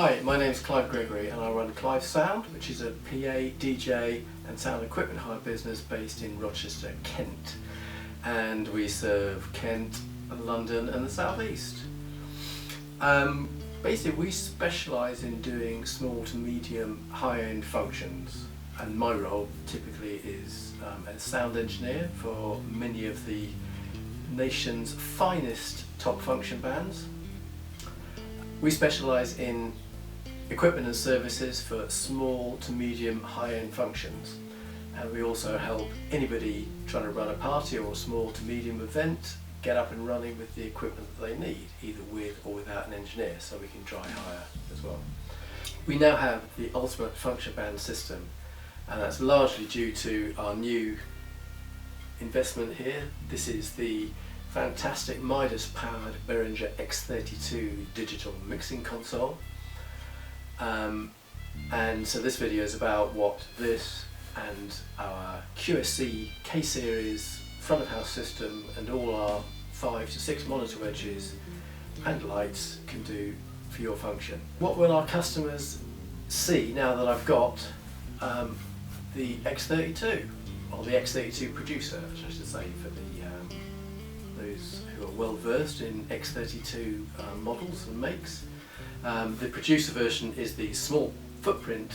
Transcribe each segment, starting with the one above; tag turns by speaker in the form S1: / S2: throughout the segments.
S1: Hi, my name is Clive and I run Clive Sound, which is a PA, DJ and sound equipment hire business based in Rochester, Kent. And we serve Kent, London and the South East. Basically we specialise in doing small to medium high-end functions, and my role typically is as sound engineer for many of the nation's finest top function bands. We specialise in equipment and services for small to medium high-end functions, and we also help anybody trying to run a party or a small to medium event get up and running with the equipment that they need, either with or without an engineer, so we can dry hire as well. We now have the ultimate function band system, and that's largely due to our new investment here. This is the fantastic Midas powered Behringer X32 digital mixing console. And so this video is about what this and our QSC K-Series front of house system and all our 5 to 6 monitor wedges and lights can do for your function. What will our customers see now that I've got the X32, or the X32 producer, I should say, for those who are well versed in X32 models and makes. The producer version is the small footprint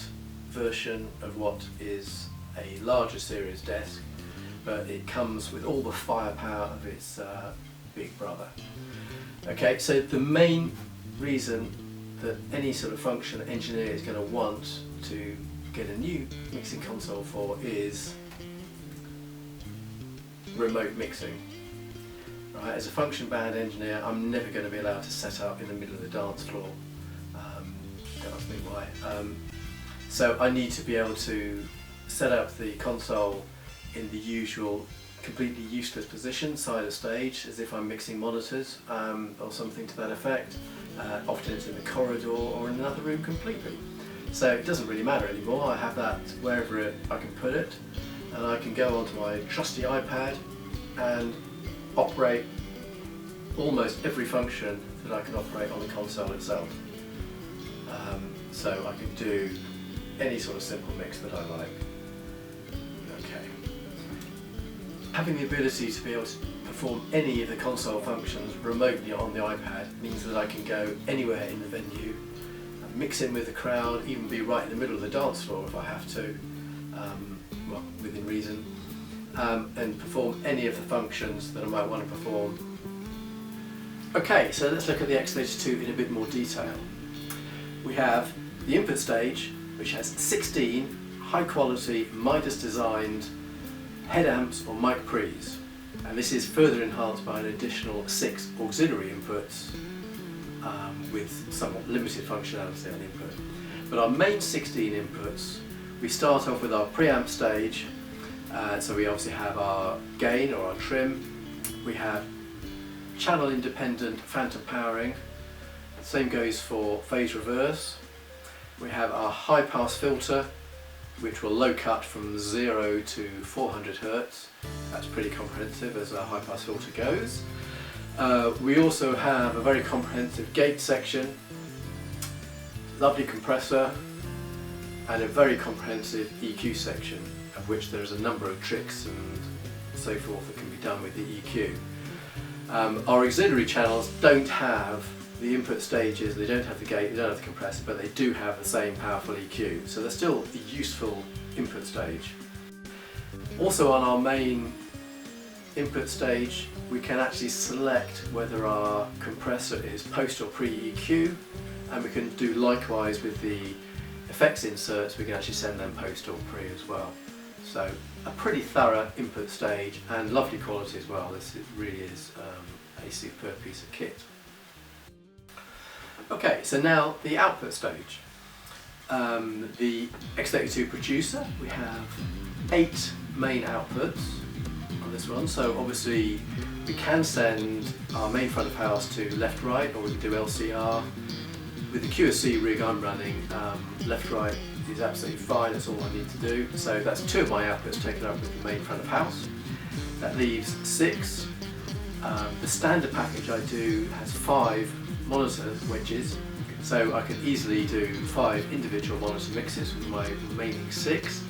S1: version of what is a larger series desk, but it comes with all the firepower of its big brother. Okay, so the main reason that any sort of function engineer is going to want to get a new mixing console for is remote mixing. Right, as a function band engineer, I'm never going to be allowed to set up in the middle of the dance floor. Don't ask me why. So I need to be able to set up the console in the usual completely useless position, side of stage, as if I'm mixing monitors or something to that effect. Often it's in the corridor or in another room completely. So it doesn't really matter anymore. I have that wherever I can put it, and I can go onto my trusty iPad and operate almost every function that I can operate on the console itself. So I can do any sort of simple mix that I like. Okay. Having the ability to be able to perform any of the console functions remotely on the iPad means that I can go anywhere in the venue, mix in with the crowd, even be right in the middle of the dance floor if I have to, well, within reason, and perform any of the functions that I might want to perform. Okay, so let's look at the X32 in a bit more detail. We have the input stage, which has 16 high quality Midas designed head amps or mic pre's, and this is further enhanced by an additional 6 auxiliary inputs with somewhat limited functionality on input. But our main 16 inputs, we start off with our preamp stage. So we obviously have our gain or our trim, we have channel independent phantom powering, same goes for phase reverse, we have our high pass filter which will low cut from 0 to 400 Hz, that's pretty comprehensive as a high pass filter goes. We also have a very comprehensive gate section, lovely compressor, and a very comprehensive EQ section, of which there's a number of tricks and so forth that can be done with the EQ. Our auxiliary channels don't have the input stages, they don't have the gate, they don't have the compressor, but they do have the same powerful EQ, so they're still a useful input stage. Also on our main input stage, we can actually select whether our compressor is post or pre-EQ, and we can do likewise with the effects inserts, we can actually send them post or pre as well. So a pretty thorough input stage and lovely quality as well. This really is a superb piece of kit. Okay, so now the output stage. The X32 producer, we have 8 main outputs on this one. So obviously we can send our main front of house to left right, or we can do LCR. With the QSC rig I'm running, left right is absolutely fine, that's all I need to do. So that's 2 of my outputs taken up with the main front of house. That leaves 6. The standard package I do has 5 monitor wedges, So I can easily do 5 individual monitor mixes with my remaining 6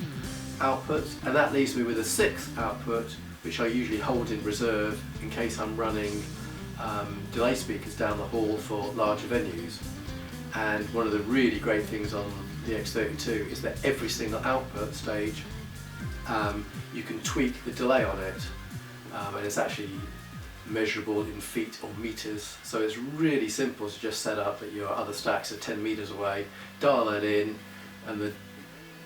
S1: outputs, and that leaves me with a 6th output, which I usually hold in reserve in case I'm running delay speakers down the hall for larger venues. And one of the really great things on the X32 is that every single output stage you can tweak the delay on it, and it's actually measurable in feet or meters, so it's really simple to just set up that your other stacks are 10 meters away, dial that in, and the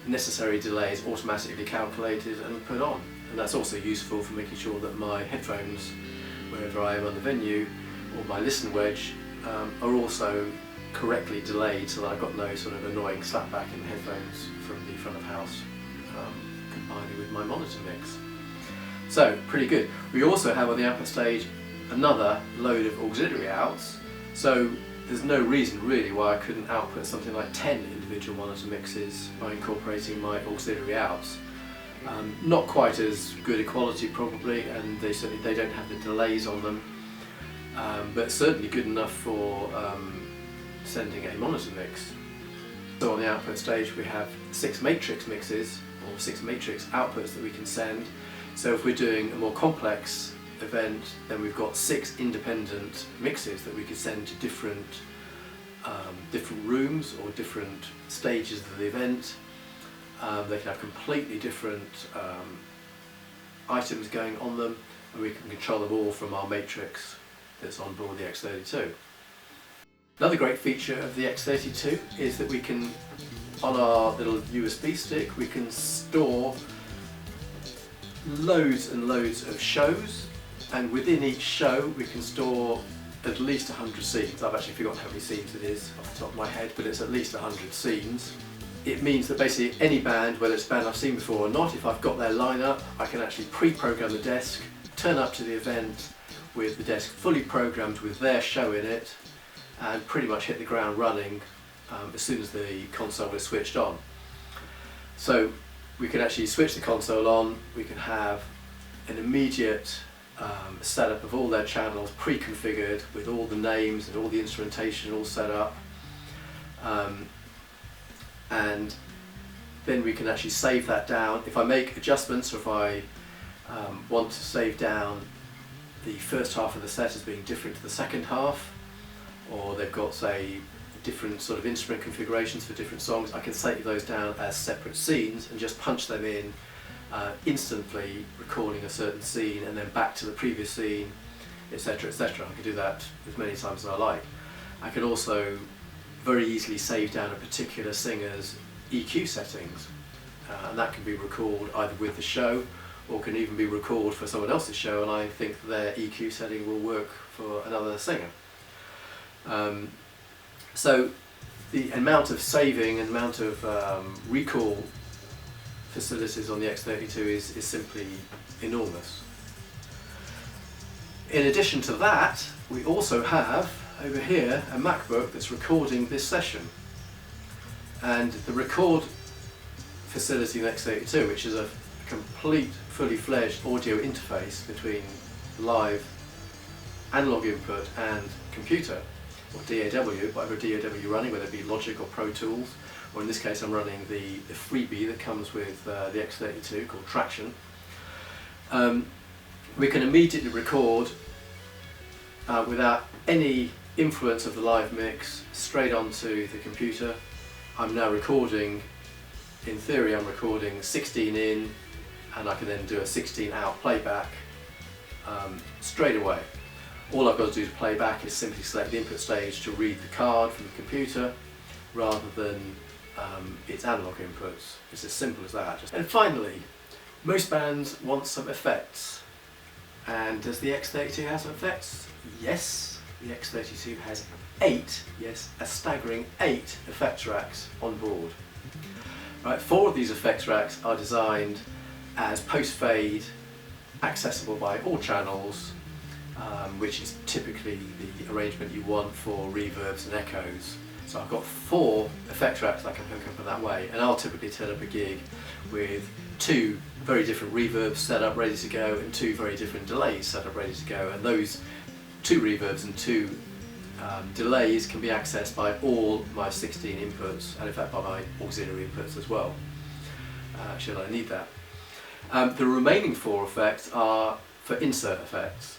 S1: necessary delay is automatically calculated and put on. And that's also useful for making sure that my headphones, wherever I am on the venue, or my listen wedge, are also correctly delayed, so that I've got no sort of annoying slapback in the headphones from the front of house, combining with my monitor mix. So, pretty good. We also have on the output stage another load of auxiliary outs, so there's no reason really why I couldn't output something like 10 individual monitor mixes by incorporating my auxiliary outs. Not quite as good a quality probably, and they don't have the delays on them, but certainly good enough for sending a monitor mix. So on the output stage we have 6 matrix mixes, or 6 matrix outputs that we can send. So if we're doing a more complex event, then we've got 6 independent mixes that we could send to different rooms or different stages of the event. They can have completely different items going on them, and we can control them all from our matrix that's on board the X32. Another great feature of the X32 is that we can, on our little USB stick, we can store loads and loads of shows, and within each show we can store at least 100 scenes. I've actually forgotten how many scenes it is off the top of my head, but it's at least 100 scenes. It means that basically any band, whether it's a band I've seen before or not, if I've got their lineup, I can actually pre-program the desk, turn up to the event with the desk fully programmed with their show in it, and pretty much hit the ground running as soon as the console is switched on. So we can actually switch the console on, we can have an immediate setup of all their channels pre-configured with all the names and all the instrumentation all set up, and then we can actually save that down. If I make adjustments, or if I want to save down the first half of the set as being different to the second half, or they've got, say, different sort of instrument configurations for different songs, I can save those down as separate scenes and just punch them in instantly, recording a certain scene and then back to the previous scene, etc, etc. I can do that as many times as I like. I can also very easily save down a particular singer's EQ settings, and that can be recalled either with the show, or can even be recalled for someone else's show, and I think their EQ setting will work for another singer. So the amount of saving and amount of recall facilities on the X32 is simply enormous. In addition to that, we also have over here a MacBook that's recording this session, and the record facility in the X32, which is a complete fully fledged audio interface between live analog input and computer, or DAW, whatever DAW you're running, whether it be Logic or Pro Tools, or in this case I'm running the freebie that comes with the X32 called Traction. We can immediately record without any influence of the live mix straight onto the computer. I'm now recording, in theory I'm recording 16 in, and I can then do a 16 out playback straight away. All I've got to do to play back is simply select the input stage to read the card from the computer, rather than its analog inputs. It's as simple as that. And finally, most bands want some effects. And does the X32 have some effects? Yes, the X32 has 8, yes, a staggering 8 effects racks on board. Right, 4 of these effects racks are designed as post-fade, accessible by all channels, which is typically the arrangement you want for reverbs and echoes. So I've got 4 effects racks that I can hook up in that way, and I'll typically turn up a gig with 2 very different reverbs set up ready to go and 2 very different delays set up ready to go, and those 2 reverbs and 2 delays can be accessed by all my 16 inputs, and in fact by my auxiliary inputs as well, should I need that. The remaining 4 effects are for insert effects,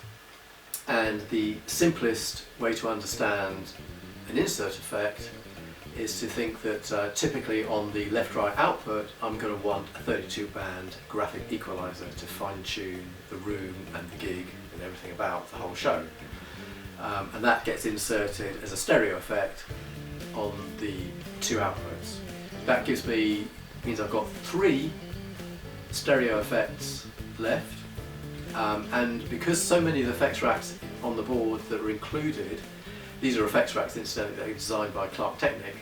S1: and the simplest way to understand an insert effect is to think that typically on the left-right output I'm going to want a 32 band graphic equalizer to fine-tune the room and the gig and everything about the whole show. And that gets inserted as a stereo effect on the 2 outputs. That means I've got 3 stereo effects left, and because so many of the effects racks on the board that are included, these are effects racks incidentally that are designed by Clark Technic,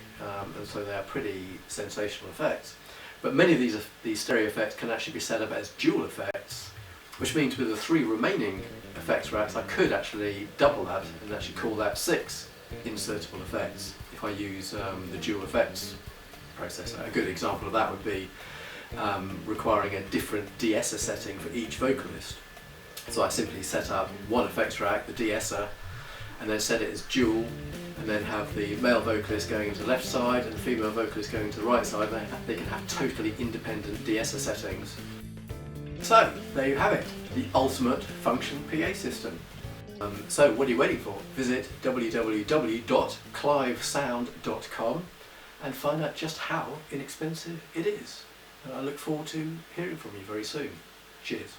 S1: and so they are pretty sensational effects. But many of these stereo effects can actually be set up as dual effects, which means with the 3 remaining effects racks I could actually double that and actually call that 6 insertable effects if I use the dual effects processor. A good example of that would be requiring a different de-esser setting for each vocalist. So I simply set up one effects rack, the de-esser, and then set it as dual, and then have the male vocalist going into the left side and the female vocalist going to the right side. They can have totally independent de-esser settings. So there you have it, the ultimate function PA system. So what are you waiting for? Visit www.clivesound.com and find out just how inexpensive it is. And I look forward to hearing from you very soon. Cheers.